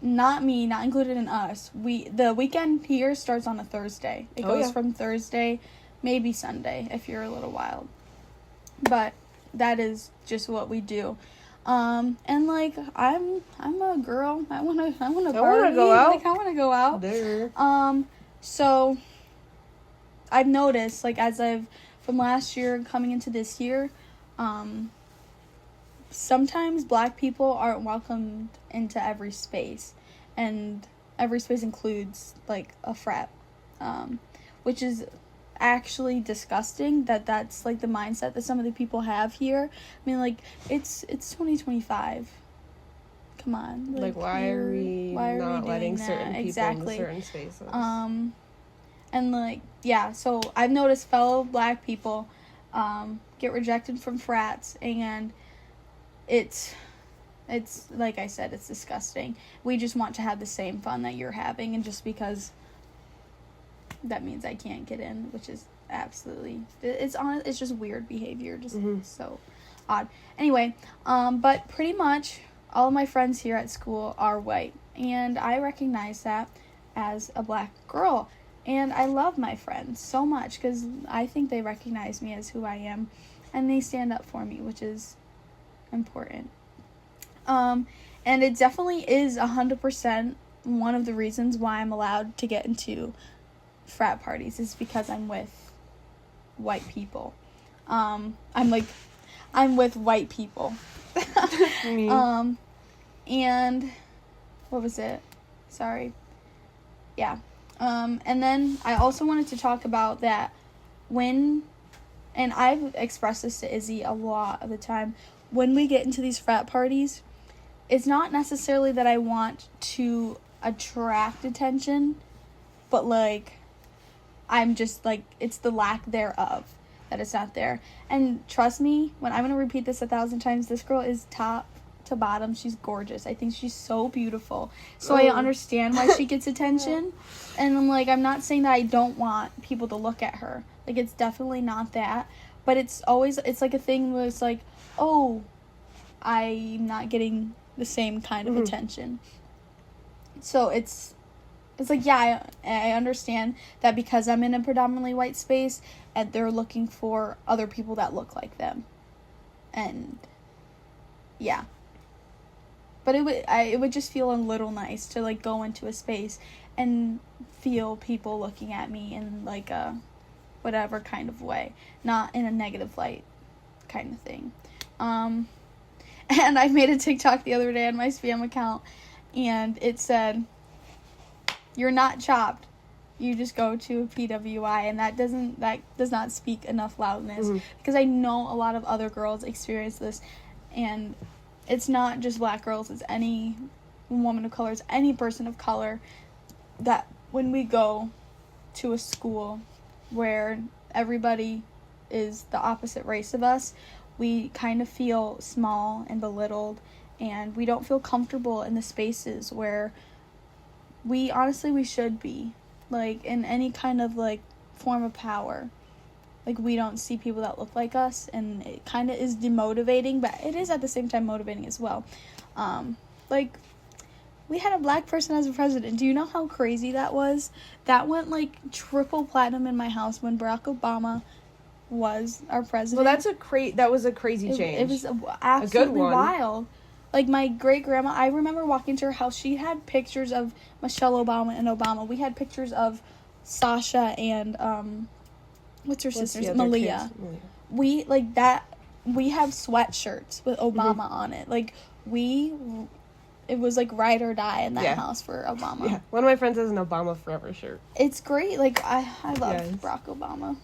Not me, not included in us. The weekend here starts on a Thursday. It goes from Thursday, maybe Sunday if you're a little wild. But that is just what we do. And like I'm a girl. I wanna party. I wanna go out. Like I wanna go out. There. So I've noticed, like, as I've from last year coming into this year, sometimes black people aren't welcomed into every space, and every space includes like a frat, which is actually disgusting that's like the mindset that some of the people have here. I mean, like, it's 2025. Come on, like why are we not letting certain people exactly into certain spaces? And like, yeah, so I've noticed fellow black people get rejected from frats, and it's like I said, it's disgusting. We just want to have the same fun that you're having, and just because that means I can't get in, which is absolutely, it's just weird behavior, just so odd. Anyway, but pretty much all of my friends here at school are white, and I recognize that as a black girl, and I love my friends so much because I think they recognize me as who I am, and they stand up for me, which is important. And it definitely is 100% one of the reasons why I'm allowed to get into frat parties is because I'm with white people. I'm I'm with white people. Me. And what was it? Sorry. Yeah. And then I also wanted to talk about that and I've expressed this to Izzy a lot of the time, when we get into these frat parties, it's not necessarily that I want to attract attention, but, like, I'm just, like, it's the lack thereof that it's not there. And trust me, when I'm going to repeat this 1,000 times, this girl is top to bottom. She's gorgeous. I think she's so beautiful. So I understand why she gets attention. And I'm like, I'm not saying that I don't want people to look at her. Like, it's definitely not that. But it's like a thing where it's like, oh, I'm not getting the same kind of attention. So it's like, yeah, I understand that because I'm in a predominantly white space and they're looking for other people that look like them. And yeah. But it would just feel a little nice to, like, go into a space and feel people looking at me in, like, a whatever kind of way, not in a negative light kind of thing. And I made a TikTok the other day on my spam account, and it said, "You're not chopped. You just go to a PWI," and that does not speak enough loudness, because I know a lot of other girls experience this, and it's not just black girls, it's any woman of color, it's any person of color, that when we go to a school where everybody is the opposite race of us, we kind of feel small and belittled, and we don't feel comfortable in the spaces where we should be, like, in any kind of, like, form of power. Like, we don't see people that look like us, and it kind of is demotivating, but it is at the same time motivating as well. Like, we had a black person as a president. Do you know how crazy that was? That went, like, triple platinum in my house when Barack Obama was our president. Well, that was a crazy change. It was absolutely wild. Like, my great-grandma, I remember walking to her house. She had pictures of Michelle Obama and Obama. We had pictures of Sasha and, what's her sister's? Malia. We, like, that, we have sweatshirts with Obama on it. Like, it was, like, ride or die in that house for Obama. Yeah. One of my friends has an Obama Forever shirt. It's great. Like, I love Barack Obama.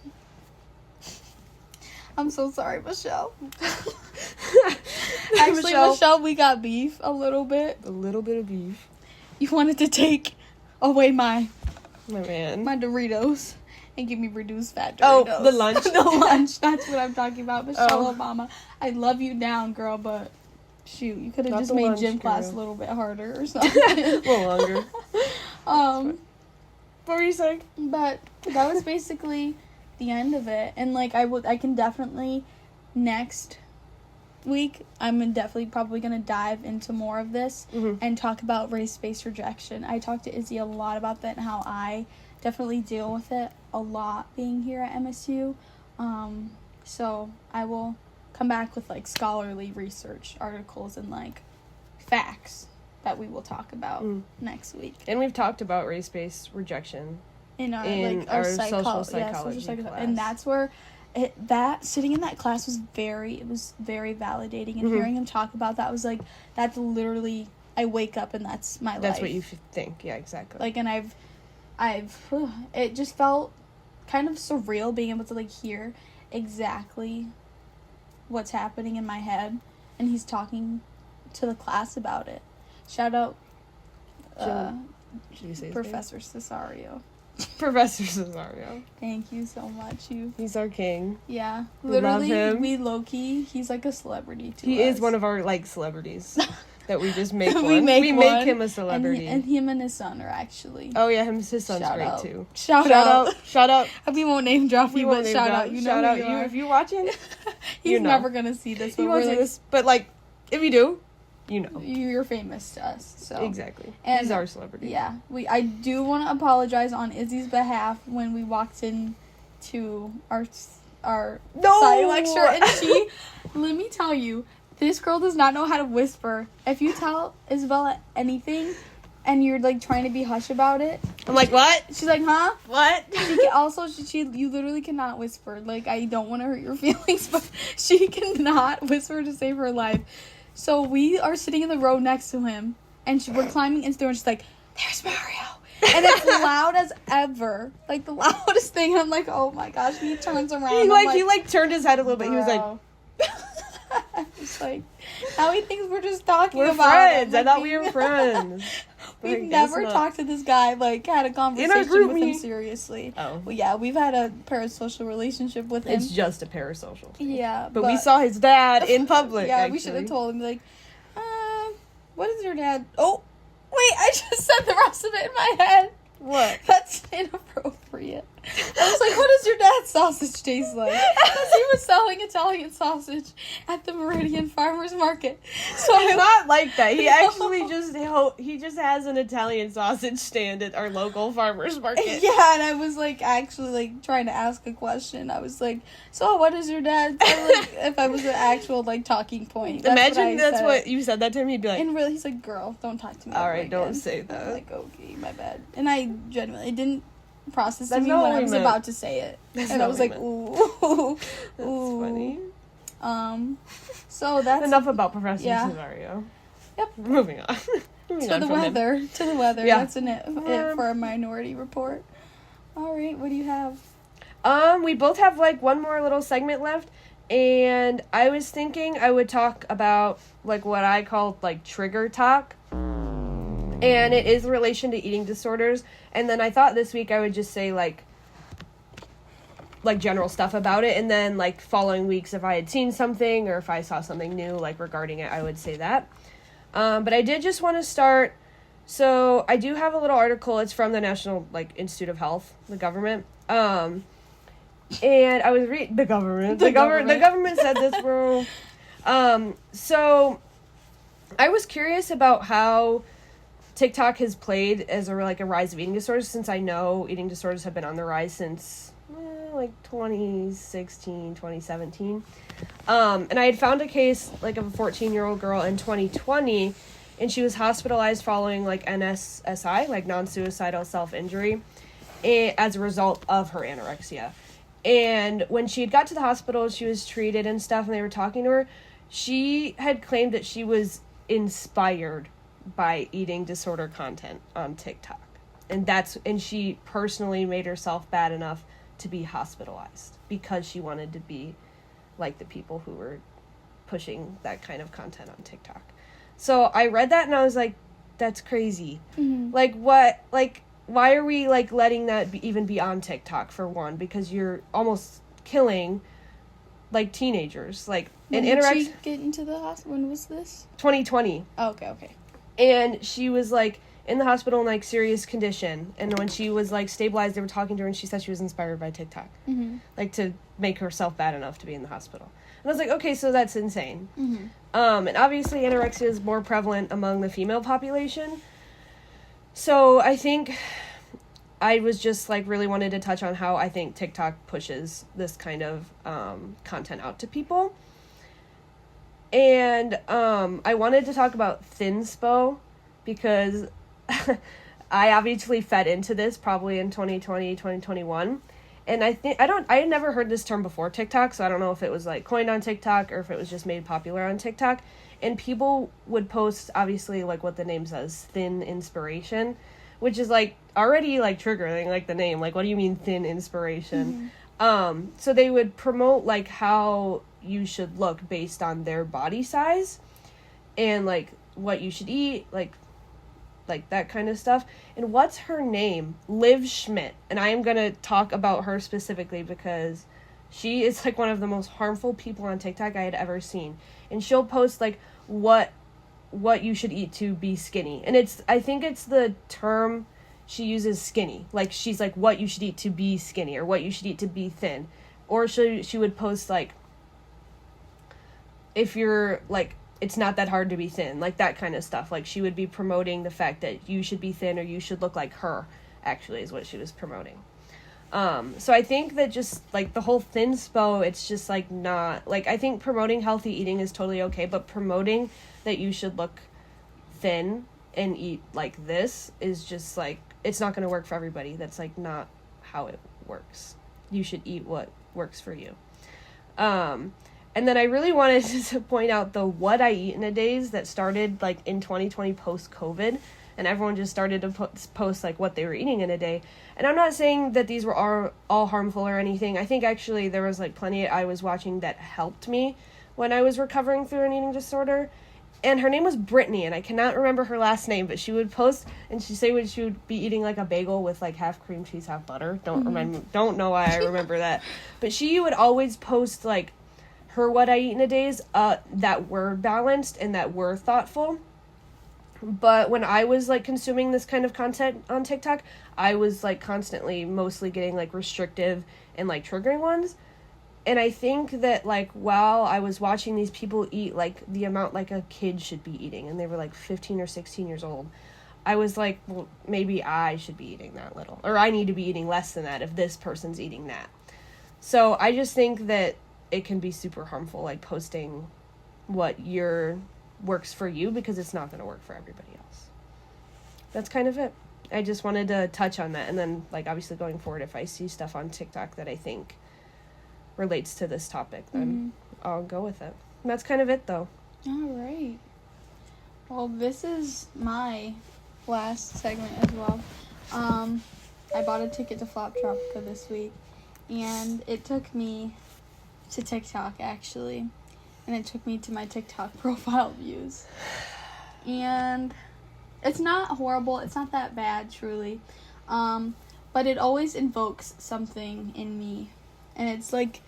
I'm so sorry, Michelle. Actually, Michelle, we got beef a little bit. A little bit of beef. You wanted to take away my Doritos and give me reduced fat Doritos. Oh, the lunch. The lunch. That's what I'm talking about. Michelle Obama. I love you down, girl, but shoot, you could have just made gym class a little bit harder or something. A little longer. What were you saying? But that was basically the end of it. And, like, I can definitely next week I'm definitely probably gonna dive into more of this and talk about race-based rejection. I talked to Izzy a lot about that and how I definitely deal with it a lot being here at MSU. So I will come back with, like, scholarly research articles and, like, facts that we will talk about next week. And we've talked about race-based rejection in our social psychology class. And that's where sitting in that class was very validating, and hearing him talk about that was like, that's literally, I wake up and that's my life. That's what you think. Yeah, exactly. Like, and it just felt kind of surreal being able to, like, hear exactly what's happening in my head, and he's talking to the class about it. Shout out Professor Cesario. Professor Cesario. Thank you so much. He's our king. Yeah. We love him. We low-key, he's like a celebrity to us. He is one of our, like, celebrities that we just make we one. make him a celebrity. And him and his son are actually. Oh, yeah, his son's great, too. Shout out. Shout out. We won't name drop you, but shout out. You know shout who out. you are. If you're watching, he's never going to see this. He won't see this. But, like, if you do, you know. You're famous to us. So exactly. And he's our celebrity. Yeah. I do want to apologize on Izzy's behalf when we walked in to our Psych lecture, and let me tell you, this girl does not know how to whisper. If you tell Isabella anything and you're, like, trying to be hush about it, I'm like, what? She's like, huh? What? also, you literally cannot whisper. Like, I don't want to hurt your feelings, but she cannot whisper to save her life. So we are sitting in the row next to him, and we're climbing into the door, and she's like, there's Mario. And it's loud as ever. Like, the loudest thing. I'm like, oh my gosh. He turns around. He turned his head a little bit. He was like... It's like, now he thinks we're just talking we're about friends. Like, I thought we were friends. We've never talked to this guy, like, had a conversation with him seriously. Oh. Well, yeah, we've had a parasocial relationship with him. It's just a parasocial thing. Yeah. But we saw his dad in public, Yeah, actually. we should have told him, like, what is your dad? Oh, wait, I just said the rest of it in my head. What? That's inappropriate. I was like, what does your dad's sausage taste like? Because he was selling Italian sausage at the Meridian Farmers Market. So it's not like that. He actually just has an Italian sausage stand at our local farmers market. Yeah, and I was like actually like trying to ask a question. I was like, so what is your dad? Like, if I was an actual like talking point. Imagine that's what you said that to him. He'd be like, and really, he's like, girl, don't talk to me. All right, again. don't say that. I'm like, okay, my bad. And I genuinely didn't process That's to me not when what I we was meant. about to say it. That's and not I was what like, we ooh. That's funny. So that's enough about Professor yeah. Scenario. Yep. Moving on. To the weather. Yeah. That's it for a Minority Report. All right, what do you have? We both have like one more little segment left, and I was thinking I would talk about like what I call like trigger talk. And it is in relation to eating disorders. And then I thought this week I would just say, like general stuff about it. And then, like, following weeks, if I had seen something or if I saw something new, like, regarding it, I would say that. But I did just want to start. So I do have a little article. It's from the National, like, Institute of Health, the government. And I was reading... The government. The government said this, bro. So I was curious about how TikTok has played as a rise of eating disorders, since I know eating disorders have been on the rise since 2016, 2017. And I had found a case of a 14-year-old girl in 2020, and she was hospitalized following NSSI, non-suicidal self-injury, as a result of her anorexia. And when she had got to the hospital, she was treated and stuff, and they were talking to her. She had claimed that she was inspired by eating disorder content on TikTok. And she personally made herself bad enough to be hospitalized because she wanted to be like the people who were pushing that kind of content on TikTok. So I read that and I was like, that's crazy. Mm-hmm. Why are we letting that even be on TikTok, for one? Because you're almost killing teenagers. When did she get into the hospital? When was this? 2020. Oh, okay. And she was in the hospital in serious condition, and when she was stabilized, they were talking to her, and she said she was inspired by TikTok, mm-hmm. To make herself bad enough to be in the hospital. And I was like, okay, so that's insane. Mm-hmm. And obviously anorexia is more prevalent among the female population. So I think I was just really wanted to touch on how I think TikTok pushes this kind of content out to people. And I wanted to talk about thinspo because I obviously fed into this probably in 2020, 2021. And I had never heard this term before TikTok, so I don't know if it was coined on TikTok or if it was just made popular on TikTok. And people would post, obviously, what the name says, thin inspiration, which is already triggering, the name. What do you mean thin inspiration? Mm-hmm. So they would promote how you should look based on their body size and what you should eat, that kind of stuff. And what's her name? Liv Schmidt. And I am gonna talk about her specifically because she is one of the most harmful people on TikTok I had ever seen. And she'll post what you should eat to be skinny. And I think it's the term she uses, skinny. She's what you should eat to be skinny, or what you should eat to be thin. Or she would post if you're it's not that hard to be thin, that kind of stuff. She would be promoting the fact that you should be thin or you should look like her, actually, is what she was promoting. So I think that just the whole thinspo, it's just not I think promoting healthy eating is totally okay, but promoting that you should look thin and eat this is just it's not going to work for everybody. That's not how it works. You should eat what works for you. And then I really wanted to point out the what I eat in a days that started like in 2020 post-COVID, and everyone just started to post like what they were eating in a day. And I'm not saying that these were all harmful or anything. I think actually there was like plenty I was watching that helped me when I was recovering through an eating disorder. And her name was Brittany, and I cannot remember her last name, but she would post and she'd say when she would be eating like a bagel with like half cream cheese, half butter. Don't know why I remember that. But she would always post like her what I eat in a days that were balanced and that were thoughtful. But when I was like consuming this kind of content on TikTok, I was like constantly mostly getting like restrictive and like triggering ones. And I think that like while I was watching these people eat like the amount like a kid should be eating, and they were like 15 or 16 years old, I was like, well, maybe I should be eating that little, or I need to be eating less than that if this person's eating that. So I just think that it can be super harmful, like posting what works for you, because it's not going to work for everybody else. That's kind of it. I just wanted to touch on that. And then like obviously going forward, if I see stuff on TikTok that I think relates to this topic, then I'll go with it. And that's kind of it though. All right. Well, this is my last segment as well. I bought a ticket to Flop Tropica this week, and it took me to TikTok actually, and it took me to my TikTok profile views, and it's not horrible, it's not that bad truly, but it always invokes something in me, and it's like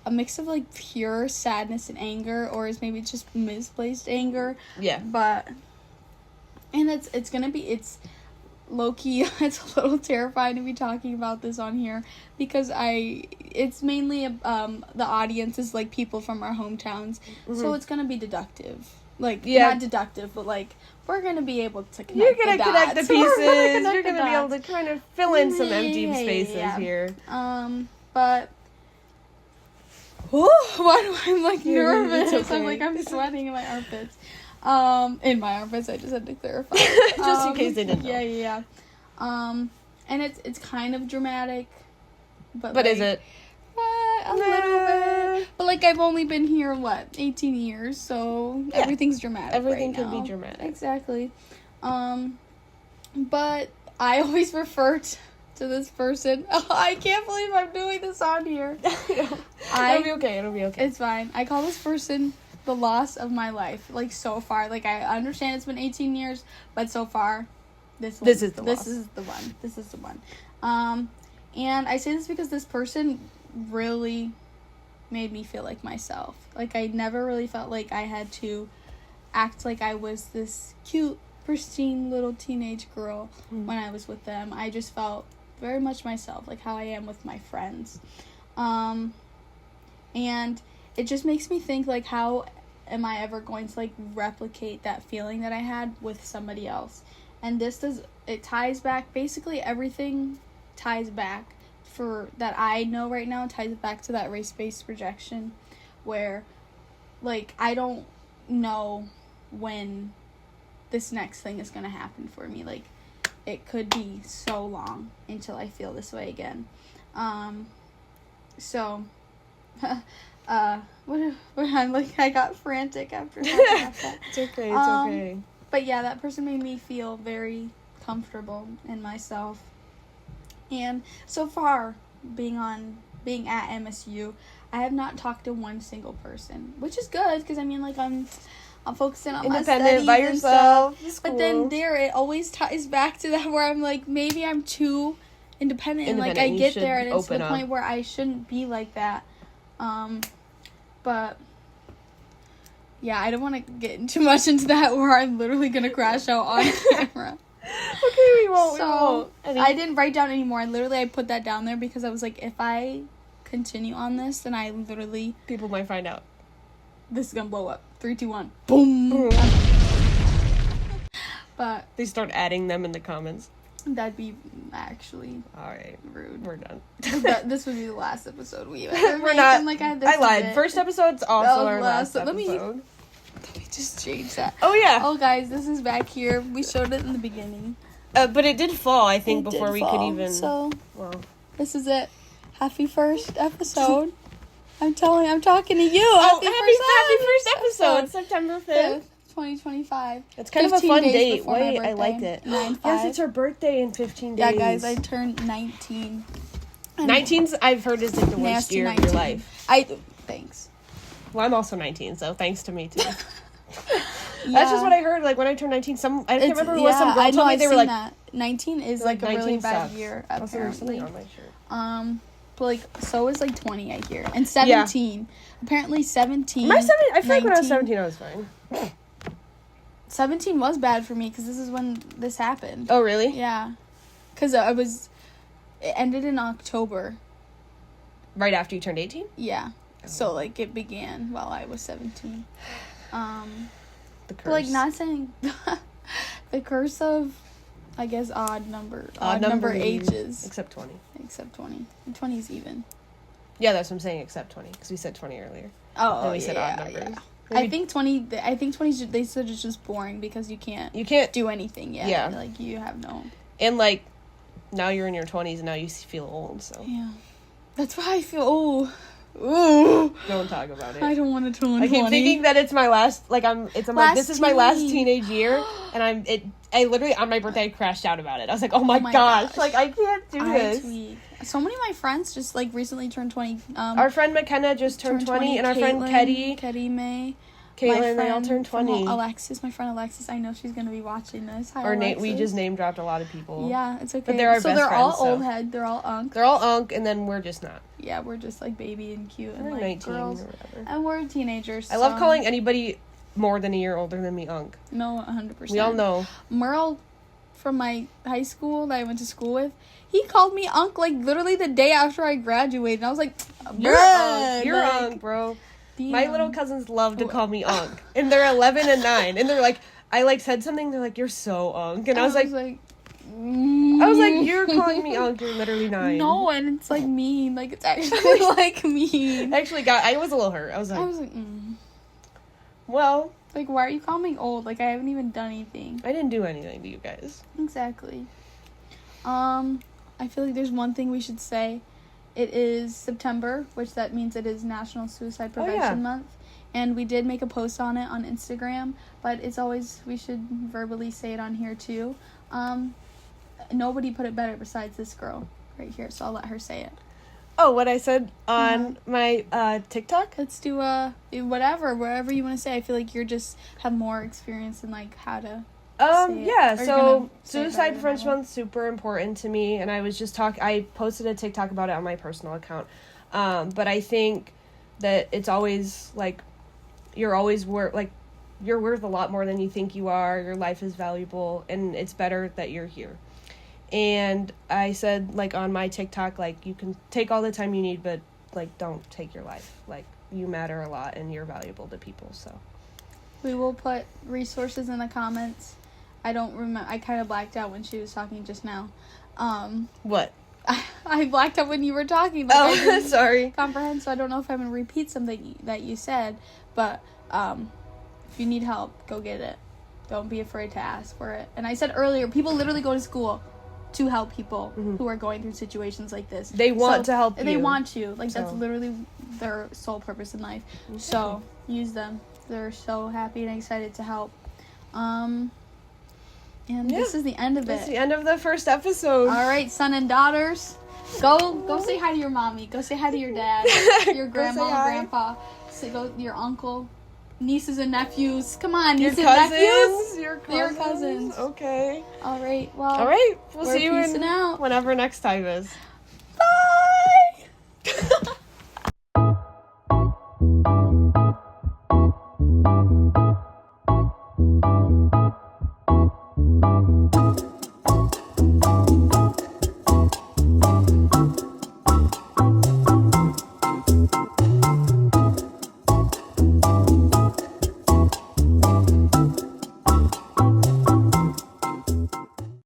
a mix of like pure sadness and anger, or is maybe just misplaced anger. Yeah. But and it's low-key, it's a little terrifying to be talking about this on here, because it's mainly the audience is like people from our hometowns, so it's gonna be deductive, like not deductive, but like we're gonna be able to connect. You're gonna connect the pieces. You're gonna be able to kind of fill in some empty spaces here. But why do I'm like nervous? Okay. I'm like, I'm sweating in my armpits. In my armpits, I just had to clarify. Just in case they didn't know. Yeah. And it's kind of dramatic, but is it? A little bit. But like, I've only been here 18 years, so everything's dramatic. Everything right can now. be dramatic. Exactly. But I always refer to this person. Oh, I can't believe I'm doing this on here. It'll be okay. It's fine. I call this person the loss of my life. Like, so far, like, I understand it's been 18 years, but so far, this is the one. And I say this because this person really made me feel like myself. Like, I never really felt like I had to act like I was this cute, pristine little teenage girl when I was with them. I just felt very much myself, like how I am with my friends. And it just makes me think, like, how am I ever going to, like, replicate that feeling that I had with somebody else? And it ties back, basically everything ties back for that I know right now, ties back to that race-based rejection, where, like, I don't know when this next thing is going to happen for me. Like, it could be so long until I feel this way again. So, I'm like, I got frantic after talking about that. It's okay. But yeah, that person made me feel very comfortable in myself. And so far, being at MSU, I have not talked to one single person, which is good, because I mean, like, I'm focusing on my studies by yourself. and stuff. But then it always ties back to that where I'm like, maybe I'm too independent and like I get there and it's to the point where I shouldn't be like that. But yeah, I don't want to get too much into that where I'm literally gonna crash out on camera. Okay, we won't. I didn't write down anymore. I put that down there because I was like, if I continue on this, then I literally... people might find out. This is gonna blow up. 3, 2, 1. Boom! But... they start adding them in the comments. That'd be actually... alright. Rude. We're done. This would be the last episode we ever made. We're not... I lied. First episode's also our last episode. Let me just change that. Oh, yeah. Oh, guys, this is back here. We showed it in the beginning. But it did fall, I think, before we could even... So, this is it. Happy first episode. I'm talking to you. Happy first episode. September 5th. 2025. It's kind of a fun date. before my Wait, I birthday. liked it. 9/5. Yes, it's her birthday in 15 days. Yeah, guys, I turned 19. 19's, I've heard, is like the worst Nasty year 19. of your life. Thanks. Well, I'm also 19, so thanks to me, too. Yeah. That's just what I heard. Like, when I turned 19, I can't remember what some girl told me. They were like, that. 19 is like like a really 19 bad sucks. year, Also, there's apparently. something on my shirt. But like, so is like 20, I hear. And 17. Apparently 17. I feel like when I was 19. 17, I was fine. 17 was bad for me because this is when this happened. Oh, really? Yeah. Because it ended in October. Right after you turned 18? Yeah. So, like, it began while I was 17. The curse. But, like, not saying the curse of, I guess, odd number ages. Except 20. Except 20. And 20 is even. Yeah, that's what I'm saying, except 20. Because we said 20 earlier. Oh, Then we said odd numbers. Yeah. Maybe- I think 20, they said it's just boring because you can't do anything yet. Yeah. Like, you have no. And, like, now you're in your 20s and now you feel old, so. Yeah. That's why I feel, ooh. Don't talk about it. I don't want to turn 20. I keep thinking that it's my last, like, this is my last teen. teenage year, and I literally, on my birthday, I crashed out about it. I was like, oh my gosh, like, I can't do this. So many of my friends just, like, recently turned 20. Our friend McKenna just turned 20, and our friend Ketty, May, Caitlin, they all turned 20. My friend Alexis, I know she's going to be watching this. Hi, Or Alexis. we just name dropped a lot of people. Yeah, it's okay. But they're our best they're all friends, so. old head. They're all unk. They're all unk, and then we're just not. Yeah, we're just, like, baby and cute and, We're like, 19 girls. or whatever. And we're teenagers. I love calling anybody more than a year older than me unk. No, 100%. We all know. Merle from my high school that I went to school with, he called me unk, like, literally the day after I graduated. And I was like, You're unk. You're unk, bro. Damn. My little cousins love to call me unk. And they're 11 and 9. And they're like, I, like, said something, they're like, you're so unk. And I was like, you're calling me unk, you're literally 9. No, and it's, like, mean. Like, it's actually, like, mean. Actually, I was a little hurt. I was like, well. Like, why are you calling me old? Like, I haven't even done anything. I didn't do anything to you guys. Exactly. I feel like there's one thing we should say. It is September, which that means it is National Suicide Prevention Month. And we did make a post on it on Instagram, but it's always, we should verbally say it on here too. Nobody put it better besides this girl right here, so I'll let her say it. Oh, what I said on my TikTok? Let's do wherever you want to say. I feel like you're just have more experience in, like, how to say yeah, it. Or so say it Suicide better Prevention than I Month is super important to me, and I was just I posted a TikTok about it on my personal account. But I think that it's always, like, you're always you're worth a lot more than you think you are. Your life is valuable, and it's better that you're here. And I said, like, on my TikTok, like, you can take all the time you need, but, like, don't take your life. Like, you matter a lot, and you're valuable to people, so. We will put resources in the comments. I don't remember. I kind of blacked out when she was talking just now. What? I blacked out when you were talking. Like, I didn't sorry. comprehend, so I don't know if I'm going to repeat something that you said. But if you need help, go get it. Don't be afraid to ask for it. And I said earlier, people literally go to school to help people who are going through situations like this. They want to help you. They want to. Like, that's So. literally their sole purpose in life. So, use them. They're so happy and excited to help. And this is the end of it. That's the end of the first episode. All right, son and daughters. Go say hi to your mommy. Go say hi to your dad, your grandma, grandpa. Go your uncle, nieces and nephews. Come on, nieces and nephews. Your cousins. Okay. All right. Well. All right. We'll we're see you peacing out. whenever next time is.